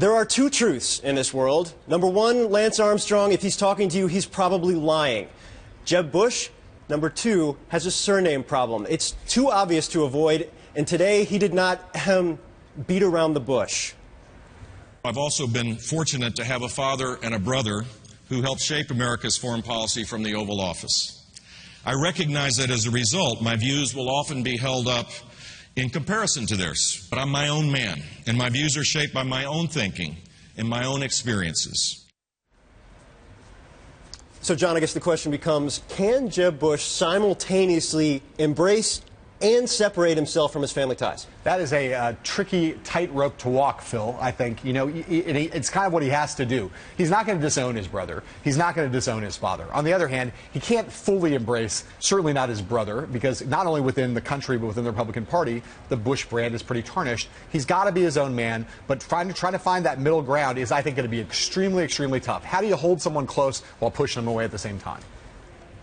There are two truths in this world. Number one, Lance Armstrong, if he's talking to you, he's probably lying. Jeb Bush, number two, has a surname problem. It's too obvious to avoid, and today he did not beat around the bush. I've also been fortunate to have a father and a brother who helped shape America's foreign policy from the Oval Office. I recognize that as a result, my views will often be held up in comparison to theirs. But I'm my own man, and my views are shaped by my own thinking and my own experiences. So, John, I guess the question becomes, can Jeb Bush simultaneously embrace and separate himself from his family ties? That is a tricky tightrope to walk, Phil, I think. You know, it's kind of what he has to do. He's not going to disown his brother. He's not going to disown his father. On the other hand, he can't fully embrace, certainly not his brother, because not only within the country but within the Republican Party, the Bush brand is pretty tarnished. He's got to be his own man, but trying to find that middle ground is, I think, going to be extremely, extremely tough. How do you hold someone close while pushing them away at the same time?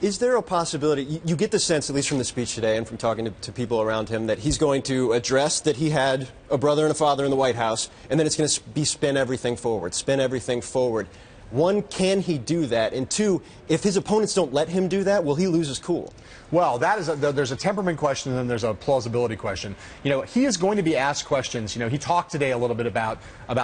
Is there a possibility, you get the sense, at least from the speech today and from talking to people around him, that he's going to address that he had a brother and a father in the White House, and then it's going to be spin everything forward, spin everything forward. One, can he do that? And two, if his opponents don't let him do that, will he lose his cool? Well, that is there's a temperament question and then there's a plausibility question. You know, he is going to be asked questions. You know, he talked today a little bit about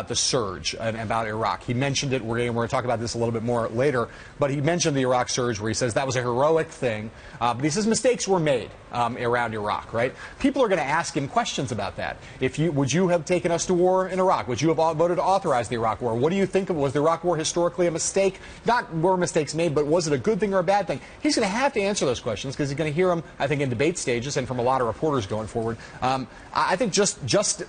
the surge and about Iraq. He mentioned it. We're going to talk about this a little bit more later. But he mentioned the Iraq surge where he says that was a heroic thing. But he says mistakes were made around Iraq, right? People are going to ask him questions about that. Would you have taken us to war in Iraq? Would you have voted to authorize the Iraq war? What do you think of? Was the Iraq war historically a mistake? Not were mistakes made, but was it a good thing or a bad thing? He's going to have to answer those questions because he's going to hear them, I think, in debate stages and from a lot of reporters going forward. I think just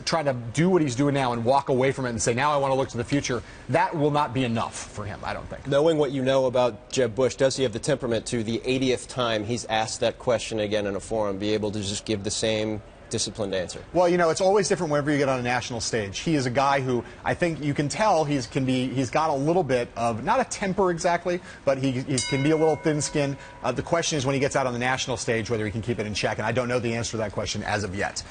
trying to do what he's doing now and walk away from it and say, now I want to look to the future, that will not be enough for him, I don't think. Knowing what you know about Jeb Bush, does he have the temperament to the 80th time he's asked that question again in a forum, be able to just give the same disciplined answer? Well, you know, it's always different whenever you get on a national stage. He is a guy who I think you can tell he's got a little bit of, not a temper exactly, but he can be a little thin-skinned. The question is when he gets out on the national stage whether he can keep it in check, and I don't know the answer to that question as of yet.